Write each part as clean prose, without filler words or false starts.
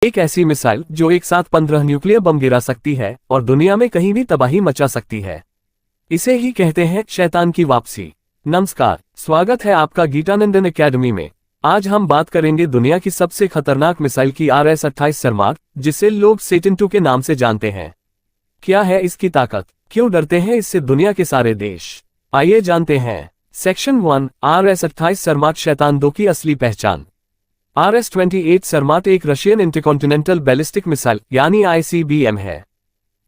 एक ऐसी मिसाइल जो एक साथ 15 न्यूक्लियर बम गिरा सकती है और दुनिया में कहीं भी तबाही मचा सकती है। इसे ही कहते हैं शैतान की वापसी। नमस्कार, स्वागत है आपका गीतानंदन एकेडमी में। आज हम बात करेंगे दुनिया की सबसे खतरनाक मिसाइल की RS-28 सरमाट, जिसे लोग सेटन 2 के नाम से जानते हैं। क्या है इसकी ताकत, क्यों डरते हैं इससे दुनिया के सारे देश? आइए जानते हैं। सेक्शन 1, RS-28 सरमाट शैतान 2 की असली पहचान। RS-28 सरमाट एक रशियन इंटरकॉन्टिनेंटल बैलिस्टिक मिसाइल यानी ICBM है।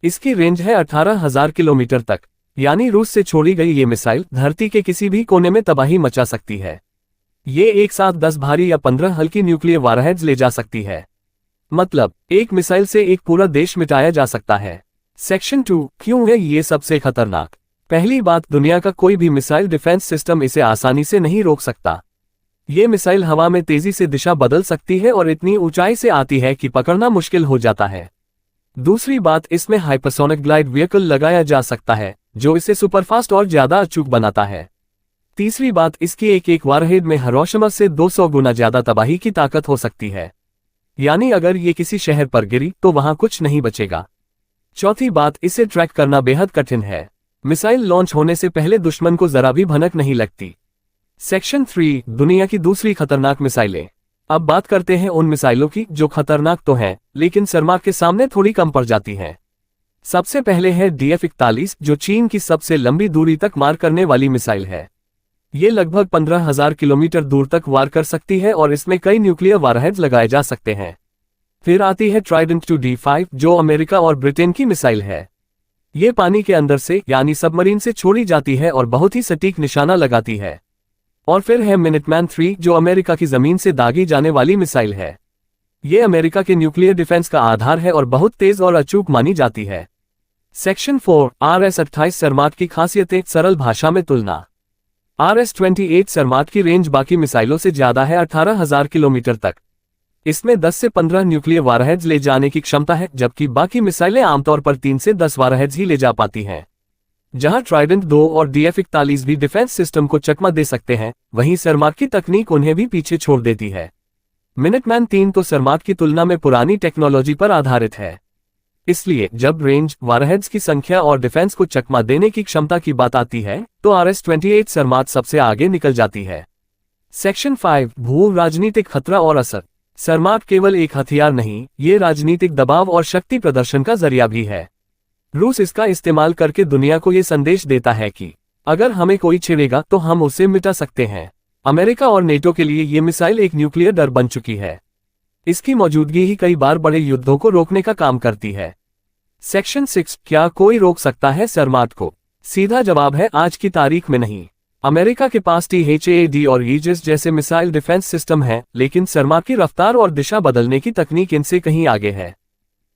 इसकी रेंज है 18,000 किलोमीटर तक, यानी रूस से छोड़ी गई ये मिसाइल धरती के किसी भी कोने में तबाही मचा सकती है। ये एक साथ 10 भारी या 15 हल्की न्यूक्लियर वारहेड्स ले जा सकती है। मतलब एक मिसाइल से एक पूरा देश मिटाया जा सकता है। सेक्शन 2, क्यों है ये सबसे खतरनाक? पहली बात, दुनिया का कोई भी मिसाइल डिफेंस सिस्टम इसे आसानी से नहीं रोक सकता। ये मिसाइल हवा में तेजी से दिशा बदल सकती है और इतनी ऊंचाई से आती है कि पकड़ना मुश्किल हो जाता है। दूसरी बात, इसमें हाइपरसोनिक ग्लाइड व्हीकल लगाया जा सकता है, जो इसे सुपरफास्ट और ज्यादा अचूक बनाता है। तीसरी बात, इसकी एक वारहेड में हिरोशिमा से 200 गुना ज्यादा तबाही की ताकत हो सकती है, यानी अगर ये किसी शहर पर गिरी तो वहां कुछ नहीं बचेगा। चौथी बात, इसे ट्रैक करना बेहद कठिन है। मिसाइल लॉन्च होने से पहले दुश्मन को जरा भी भनक नहीं लगती। सेक्शन 3, दुनिया की दूसरी खतरनाक मिसाइलें। अब बात करते हैं उन मिसाइलों की जो खतरनाक तो हैं, लेकिन सरमाट के सामने थोड़ी कम पड़ जाती हैं। सबसे पहले है DF-41, जो चीन की सबसे लंबी दूरी तक वार करने वाली मिसाइल है। ये लगभग 15,000 किलोमीटर दूर तक वार कर सकती है और इसमें कई न्यूक्लियर वारहेड्स लगाए जा सकते हैं। फिर आती है ट्राइडेंट 2D5, जो अमेरिका और ब्रिटेन की मिसाइल है। ये पानी के अंदर से यानी सबमरीन से छोड़ी जाती है और बहुत ही सटीक निशाना लगाती है। और फिर है मिनटमैन 3, जो अमेरिका की जमीन से दागी जाने वाली मिसाइल है। ये अमेरिका के न्यूक्लियर डिफेंस का आधार है और बहुत तेज और अचूक मानी जाती है। सेक्शन 4, RS-28 सरमाट की खासियतें, सरल भाषा में तुलना। RS-28 सरमाट की रेंज बाकी मिसाइलों से ज्यादा है, 18,000 किलोमीटर तक। इसमें 10 से 15 न्यूक्लियर वारहेड्स ले जाने की क्षमता है, जबकि बाकी मिसाइलें आमतौर पर 3 से 10 वारहेड्स ही ले जा पाती हैं। जहां ट्राइडेंट 2 और DF-41 भी डिफेंस सिस्टम को चकमा दे सकते हैं, वहीं सरमाट की तकनीक उन्हें भी पीछे छोड़ देती है। मिनटमैन 3 तो सरमाट की तुलना में पुरानी टेक्नोलॉजी पर आधारित है। इसलिए जब रेंज, वारहेड्स की संख्या और डिफेंस को चकमा देने की क्षमता की बात आती है, तो RS-28 सरमाट सबसे आगे निकल जाती है। सेक्शन 5, भू राजनीतिक खतरा और असर। सरमाट केवल एक हथियार नहीं, ये राजनीतिक दबाव और शक्ति प्रदर्शन का जरिया भी है। रूस इसका इस्तेमाल करके दुनिया को ये संदेश देता है कि अगर हमें कोई छेड़ेगा तो हम उसे मिटा सकते हैं। अमेरिका और नेटो के लिए ये मिसाइल एक न्यूक्लियर डर बन चुकी है। इसकी मौजूदगी ही कई बार बड़े युद्धों को रोकने का काम करती है। सेक्शन 6, क्या कोई रोक सकता है सरमाट को? सीधा जवाब है, आज की तारीख में नहीं। अमेरिका के पास THAAD और ईजिस जैसे मिसाइल डिफेंस सिस्टम है, लेकिन सरमाट की रफ्तार और दिशा बदलने की तकनीक इनसे कहीं आगे है।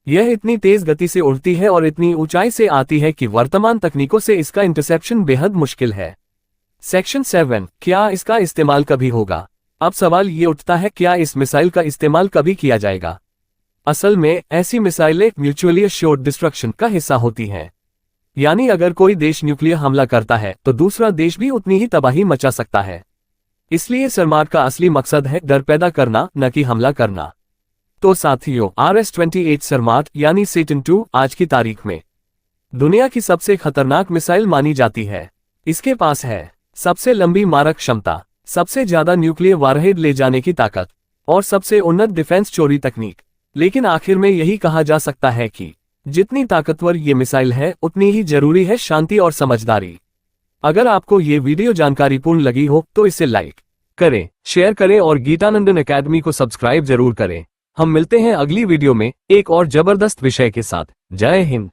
यह इतनी तेज गति से उड़ती है और इतनी ऊंचाई से आती है कि वर्तमान तकनीकों से इसका इंटरसेप्शन बेहद मुश्किल है। सेक्शन 7, क्या इसका इस्तेमाल कभी होगा? अब सवाल ये उठता है, क्या इस मिसाइल का इस्तेमाल कभी किया जाएगा? असल में ऐसी मिसाइलें म्यूचुअली एश्योर्ड डिस्ट्रक्शन का हिस्सा होती हैं, यानी अगर कोई देश न्यूक्लियर हमला करता है तो दूसरा देश भी उतनी ही तबाही मचा सकता है। इसलिए सरमाट का असली मकसद है डर पैदा करना, न कि हमला करना। तो साथियों, RS-28 सरमाट यानी सेटन 2 आज की तारीख में दुनिया की सबसे खतरनाक मिसाइल मानी जाती है। इसके पास है सबसे लंबी मारक क्षमता, सबसे ज्यादा न्यूक्लियर वारहेड ले जाने की ताकत और सबसे उन्नत डिफेंस चोरी तकनीक। लेकिन आखिर में यही कहा जा सकता है कि जितनी ताकतवर ये मिसाइल है, उतनी ही जरूरी है शांति और समझदारी। अगर आपको ये वीडियो जानकारीपूर्ण लगी हो तो इसे लाइक करें, शेयर करें और गीतानंदन एकेडमी को सब्सक्राइब जरूर करें। हम मिलते हैं अगली वीडियो में एक और जबरदस्त विषय के साथ। जय हिंद।